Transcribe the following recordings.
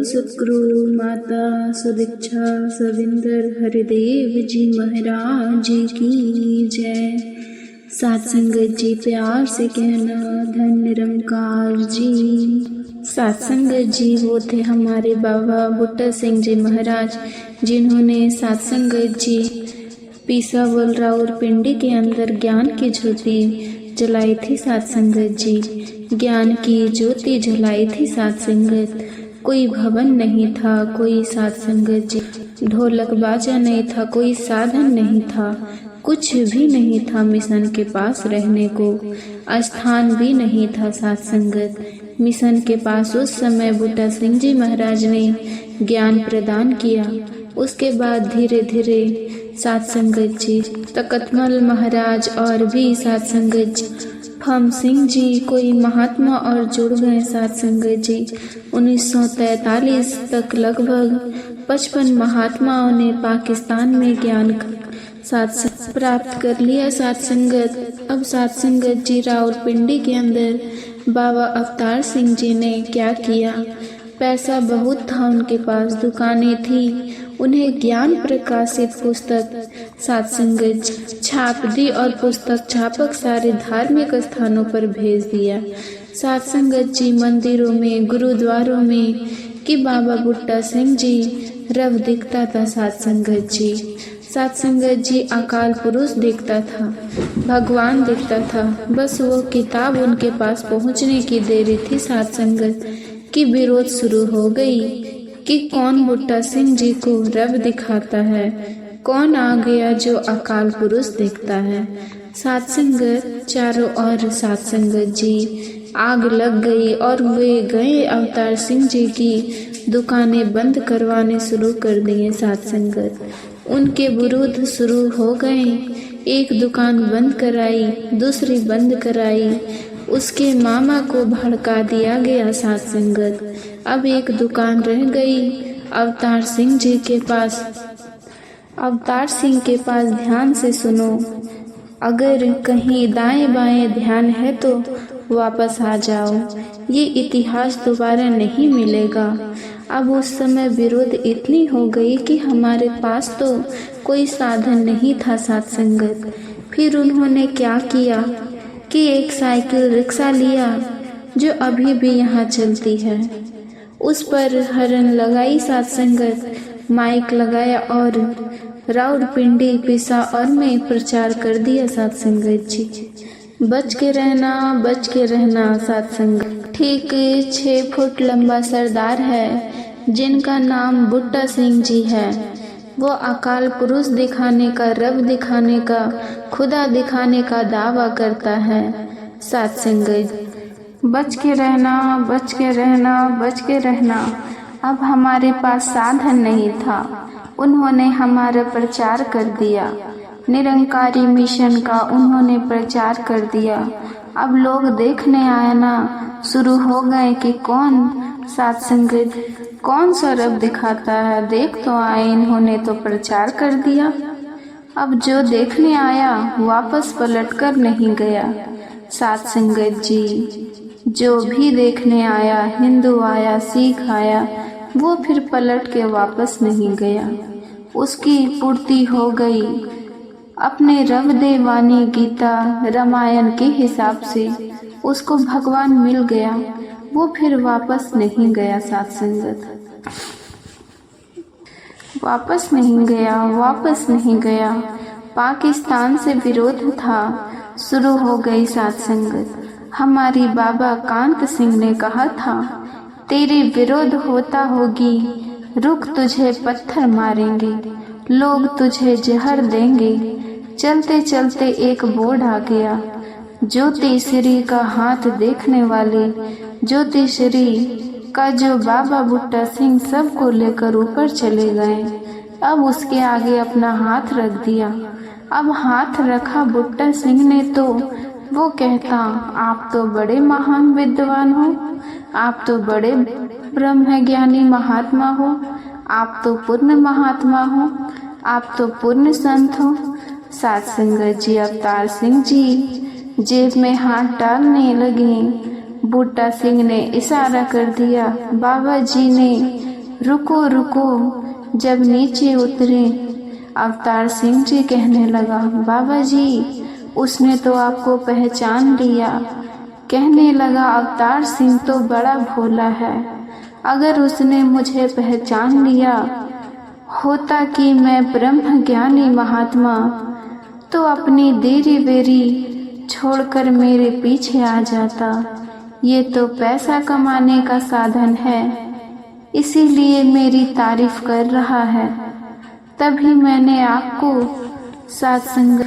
सतगुरु माता सदीक्षा सविंदर हरिदेव जी महाराज की जय। सत्संगत जी प्यार से कहना धन निरंकार जी। सत्संगत जी वो थे हमारे बाबा बूटा सिंह जी महाराज, जिन्होंने सत्संगत जी पीसावल रावलपिंडी के अंदर ज्ञान की ज्योति जलाई थी। सत्संगत जी ज्ञान की ज्योति जलाई थी। सत्संगत कोई भवन नहीं था, कोई सत्संगत जी ढोलक बाजा नहीं था, कोई साधन नहीं था, कुछ भी नहीं था। मिशन के पास रहने को स्थान भी नहीं था। सत्संगत मिशन के पास उस समय बूटा सिंह जी महाराज ने ज्ञान प्रदान किया। उसके बाद धीरे धीरे सत्संगत जी तकतमल महाराज और भी सत्संगत जी फम सिंह जी कोई महात्मा और जुड़ गए। सत्संगत जी 1943 तक लगभग 55 महात्माओं ने पाकिस्तान में ज्ञान सत्संग प्राप्त कर लिया। सत्संगत अब सत्संगत जी रावलपिंडी के अंदर बाबा अवतार सिंह जी ने क्या किया, पैसा बहुत था उनके पास, दुकानें थी, उन्हें ज्ञान प्रकाशित पुस्तक सत्संगत छाप दी और पुस्तक छापक सारे धार्मिक स्थानों पर भेज दिया। सत्संगत जी मंदिरों में गुरुद्वारों में कि बाबा बूटा सिंह जी रब दिखता था। सत्संगत जी अकाल पुरुष दिखता था, भगवान दिखता था, बस वो किताब उनके पास पहुंचने की देरी थी। सत्संगत की विरोध शुरू हो गई कि कौन बूटा सिंह जी को रब दिखाता है, कौन आ गया जो अकाल पुरुष दिखता है। सत्संगत चारों ओर सत्संगत जी आग लग गई और वे गए अवतार सिंह जी की दुकानें बंद करवाने शुरू कर दिए। सत्संगत उनके विरुद्ध शुरू हो गए, एक दुकान बंद कराई, दूसरी बंद कराई, उसके मामा को भड़का दिया गया। सत्संगत अब एक दुकान रह गई अवतार सिंह जी के पास। अवतार सिंह के पास ध्यान से सुनो, अगर कहीं दाएं बाएं ध्यान है तो वापस आ जाओ, ये इतिहास दोबारा नहीं मिलेगा। अब उस समय विरोध इतनी हो गई कि हमारे पास तो कोई साधन नहीं था। सत्संगत फिर उन्होंने क्या किया कि एक साइकिल रिक्शा लिया जो अभी भी यहाँ चलती है, उस पर हरन लगाई। सत्संगत माइक लगाया और रावलपिंडी पिसावर में प्रचार कर दिया। सत्संगत जी बच के रहना, बच के रहना। सत्संगत ठीक 6 फुट लंबा सरदार है जिनका नाम बूटा सिंह जी है। वो अकाल पुरुष दिखाने का, रब दिखाने का, खुदा दिखाने का दावा करता है। सत्संगत बच के रहना, बच के रहना, बच के रहना। अब हमारे पास साधन नहीं था, उन्होंने हमारा प्रचार कर दिया, निरंकारी मिशन का उन्होंने प्रचार कर दिया। अब लोग देखने आना शुरू हो गए कि कौन सत्संगत कौन सा रब दिखाता है, देख तो आए, इन्होंने तो प्रचार कर दिया। अब जो देखने आया वापस पलट कर नहीं गया। सत्संगत जी जो भी देखने आया, हिंदू आया, सिख आया, वो फिर पलट के वापस नहीं गया। उसकी पूर्ति हो गई अपने रब देवानी गीता रामायण के हिसाब से, उसको भगवान मिल गया, वो फिर वापस नहीं गया। सत्संगत वापस नहीं गया, वापस नहीं गया। पाकिस्तान से विरोध था, शुरू हो गई। सत्संगत हमारी बाबा कांत सिंह ने कहा था, तेरे विरोध होता होगी, रुक तुझे पत्थर मारेंगे, लोग तुझे जहर देंगे। चलते चलते एक बोर्ड आ गया, ज्योतिश्री का हाथ देखने वाले, ज्योतिश्री का जो बाबा बूटा सिंह सबको लेकर ऊपर चले गए। अब उसके आगे अपना हाथ रख दिया। अब हाथ रखा बूटा सिंह ने तो वो कहता, आप तो बड़े महान विद्वान हो, आप तो बड़े ब्रह्म ज्ञानी महात्मा हो, आप तो पूर्ण महात्मा हो, आप तो पूर्ण संत हो। सत्संगत जी अवतार सिंह जी जेब में हाथ डालने लगे। बूटा सिंह ने इशारा कर दिया, बाबा जी ने रुको रुको। जब नीचे उतरे अवतार सिंह जी कहने लगा, बाबा जी उसने तो आपको पहचान लिया। कहने लगा, अवतार सिंह तो बड़ा भोला है, अगर उसने मुझे पहचान लिया होता कि मैं ब्रह्म ज्ञानी महात्मा तो अपनी देरी बेरी छोड़कर मेरे पीछे आ जाता। ये तो पैसा कमाने का साधन है, इसीलिए मेरी तारीफ कर रहा है। तभी मैंने आपको सत्संग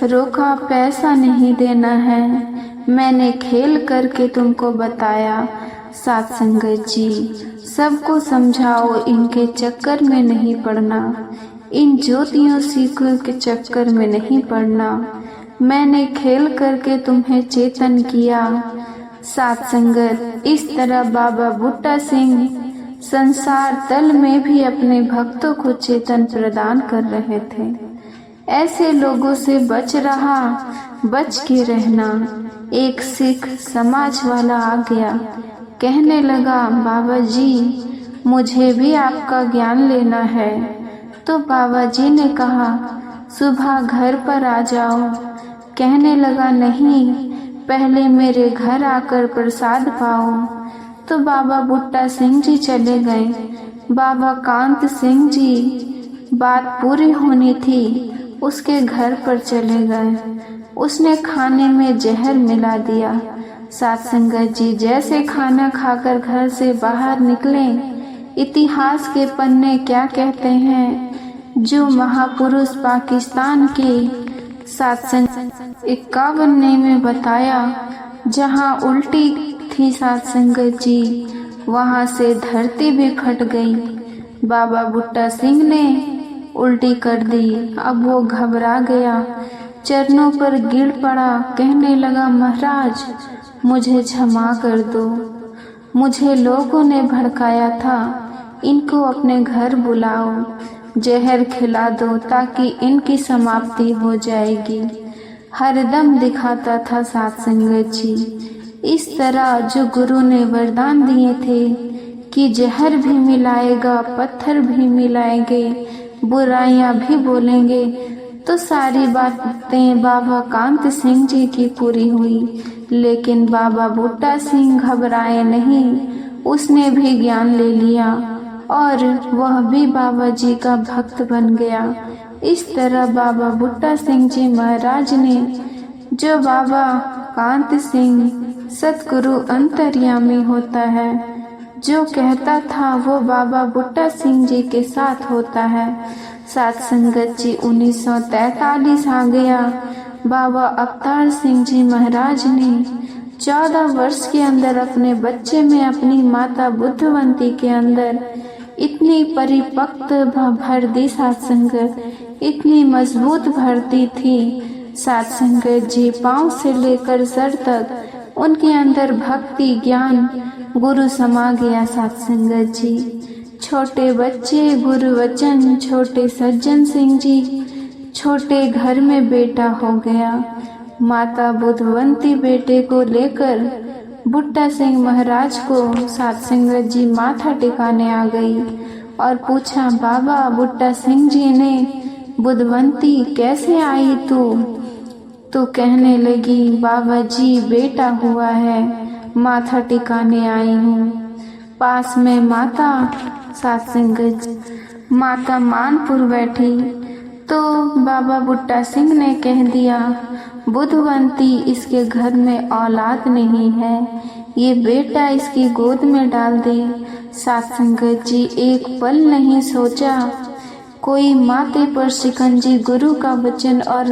रोका, पैसा नहीं देना है। मैंने खेल करके तुमको बताया। सत्संगत जी सबको समझाओ, इनके चक्कर में नहीं पड़ना, इन ज्योतियों सीखों के चक्कर में नहीं पड़ना। मैंने खेल करके तुम्हें चेतन किया। सत्संगत इस तरह बाबा बुट्टा सिंह संसार तल में भी अपने भक्तों को चेतन प्रदान कर रहे थे। ऐसे लोगों से बच के रहना। एक सिख समाज वाला आ गया, कहने लगा, बाबा जी मुझे भी आपका ज्ञान लेना है। तो बाबा जी ने कहा, सुबह घर पर आ जाओ। कहने लगा, नहीं, पहले मेरे घर आकर प्रसाद पाओ। तो बाबा बुट्टा सिंह जी चले गए। बाबा कांत सिंह जी बात पूरी होनी थी, उसके घर पर चले गए। उसने खाने में जहर मिला दिया। सत्संगत जी जैसे खाना खाकर घर से बाहर निकले, इतिहास के पन्ने क्या कहते हैं, जो महापुरुष पाकिस्तान के सत्संग 51 में बताया, जहाँ उल्टी थी सत्संगत जी, वहाँ से धरती भी फट गई। बाबा बुट्टा सिंह ने उल्टी कर दी। अब वो घबरा गया, चरणों पर गिर पड़ा, कहने लगा, महाराज मुझे क्षमा कर दो, मुझे लोगों ने भड़काया था, इनको अपने घर बुलाओ, जहर खिला दो ताकि इनकी समाप्ति हो जाएगी। हरदम दिखाता था सत्संगत जी। इस तरह जो गुरु ने वरदान दिए थे कि जहर भी मिलाएगा, पत्थर भी मिलाएंगे, बुराइयां भी बोलेंगे, तो सारी बातें बाबा कांत सिंह जी की पूरी हुई। लेकिन बाबा बुट्टा सिंह घबराए नहीं, उसने भी ज्ञान ले लिया और वह भी बाबा जी का भक्त बन गया। इस तरह बाबा बुट्टा सिंह जी महाराज ने, जो बाबा कांत सिंह सतगुरु अंतर्यामी होता है, जो कहता था वो बाबा बुट्टा सिंह जी के साथ होता है। सत्संगत जी 1943 आ गया। बाबा अवतार सिंह जी महाराज ने 14 वर्ष के अंदर अपने बच्चे में अपनी माता बुद्धवंती के अंदर इतनी परिपक्व भर दी सत्संगत, इतनी मजबूत भरती थी सत्संगत जी। पांव से लेकर सर तक उनके अंदर भक्ति ज्ञान गुरु समा गया सत्संगत जी। छोटे बच्चे गुरु वचन, छोटे सज्जन सिंह जी, छोटे घर में बेटा हो गया। माता बुद्धवंती बेटे को लेकर बुट्टा सिंह महाराज को सत्संगत जी माथा टिकाने आ गई और पूछा, बाबा बुट्टा सिंह जी ने, बुद्धवंती कैसे आई तू? तो कहने लगी, बाबा जी बेटा हुआ है, माथा टिकाने आई हूँ। पास में माता सत्संगत माता मानपुर बैठी तो बाबा बुट्टा सिंह ने कह दिया, बुद्धवंती इसके घर में औलाद नहीं है, ये बेटा इसकी गोद में डाल दे। सत्संगत जी एक पल नहीं सोचा, कोई माथे पर शिकंजी, गुरु का वचन और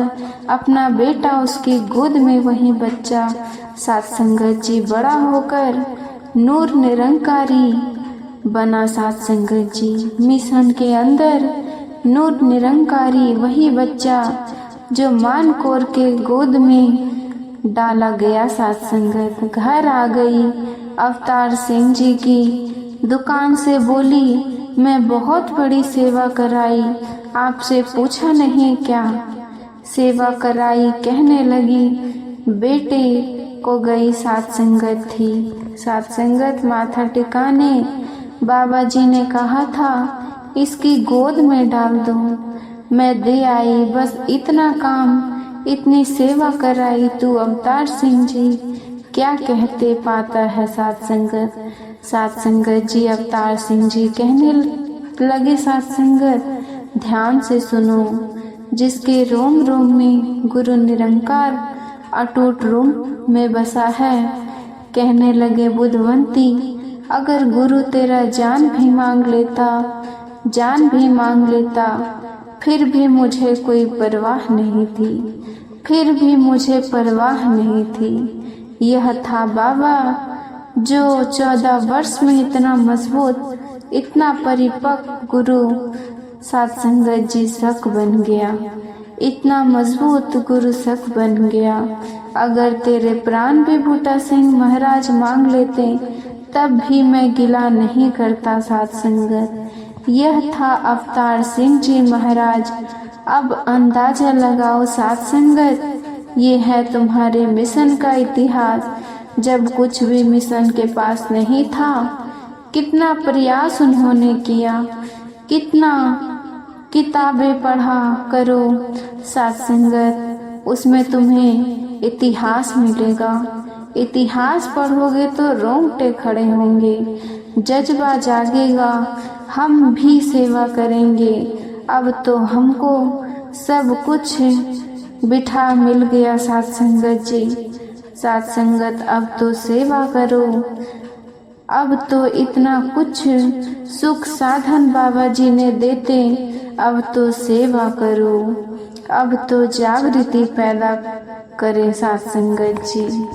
अपना बेटा उसकी गोद में, वही बच्चा। सत्संगत जी बड़ा होकर नूर निरंकारी बना। सत्संगत जी मिशन के अंदर नूर निरंकारी, वही बच्चा जो मानकोर के गोद में डाला गया। सत्संगत घर आ गई, अवतार सिंह जी की दुकान से बोली, मैं बहुत बड़ी सेवा कराई, आपसे पूछा नहीं क्या? सेवा कराई, कहने लगी, बेटे को गई सत्संगत थी। सत्संगत माथा टिकाने बाबा जी ने कहा था इसकी गोद में डाल दो। मैं दे आई, बस इतना काम, इतनी सेवा कराई। तू अवतार सिंह जी क्या कहते पाता है साथ संगत। साथ संगत जी अवतार सिंह जी कहने लगे, साथ संगत ध्यान से सुनो, जिसके रोम रोम में गुरु निरंकार अटूट रूप में बसा है। कहने लगे बुद्धवंती, अगर गुरु तेरा जान भी मांग लेता, फिर भी मुझे कोई परवाह नहीं थी। यह था बाबा जो 14 वर्ष में इतना मजबूत, इतना परिपक्व गुरु साथ संगत जी शक बन गया। इतना मजबूत गुरु शक बन गया। अगर तेरे प्राण भी बूटा सिंह महाराज मांग लेते तब भी मैं गिला नहीं करता साथ संगत। यह था अवतार सिंह जी महाराज। अब अंदाजा लगाओ साथ संगत, ये है तुम्हारे मिशन का इतिहास। जब कुछ भी मिशन के पास नहीं था, कितना प्रयास उन्होंने किया, कितना किताबें पढ़ा करो साथ संगत, उसमें तुम्हें इतिहास मिलेगा। इतिहास पढ़ोगे तो रोंगटे खड़े होंगे, जज्बा जागेगा, हम भी सेवा करेंगे। अब तो हमको सब कुछ बिठा मिल गया साथ संगत जी। साथ संगत अब तो सेवा करो, अब तो इतना कुछ सुख साधन बाबा जी ने देते, अब तो सेवा करो, अब तो जागृति पैदा करे साथ संगत जी।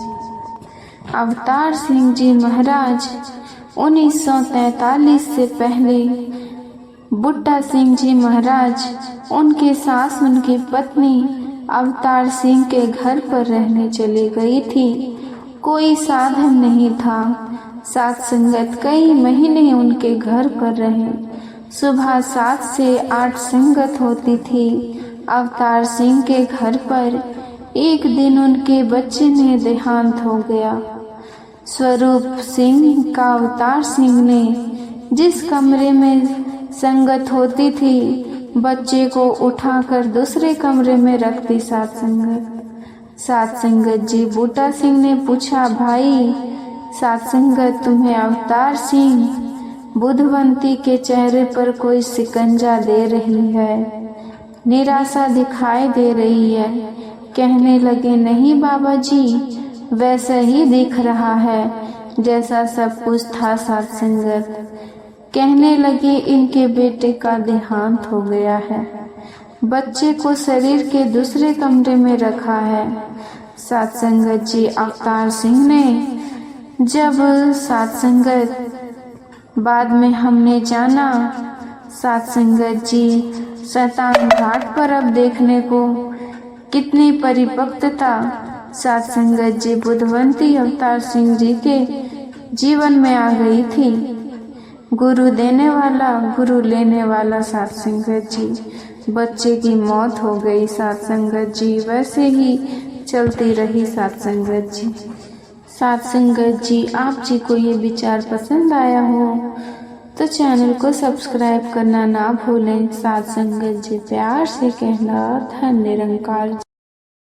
अवतार सिंह जी महाराज 1943 से पहले बूटा सिंह जी महाराज, उनके सास, उनकी पत्नी अवतार सिंह के घर पर रहने चली गई थी। कोई साधन नहीं था। साथ संगत कई महीने उनके घर पर रहे। सुबह 7 से 8 संगत होती थी अवतार सिंह के घर पर। एक दिन उनके बच्चे ने देहांत हो गया। स्वरूप सिंह का अवतार सिंह ने जिस कमरे में संगत होती थी, बच्चे को उठाकर दूसरे कमरे में रख दी साथ संगत जी। बूटा सिंह ने पूछा, भाई साथ संगत, तुम्हें अवतार सिंह बुद्धवंती के चेहरे पर कोई शिकंजा दे रही है, निराशा दिखाई दे रही है। कहने लगे, नहीं बाबा जी, वैसा ही दिख रहा है जैसा सब कुछ था साथ संगत। कहने लगे, इनके बेटे का देहांत हो गया है, बच्चे को शरीर के दूसरे कमरे में रखा है। साथ संगत जी अवतार सिंह ने, जब साथ संगत बाद में हमने जाना, साथ संगत जी शैतान घाट पर अब देखने को कितनी परिपक्वता साथ संगत जी बुद्धवंती अवतार सिंह जी के जीवन में आ गई थी। गुरु देने वाला, गुरु लेने वाला साथ संगत जी। बच्चे की मौत हो गई साथ संगत जी, वैसे ही चलती रही साथ संगत जी। साथ संगत जी, आप जी को ये विचार पसंद आया हो तो चैनल को सब्सक्राइब करना ना भूलें। साथ संगत जी प्यार से कहना, धन निरंकार।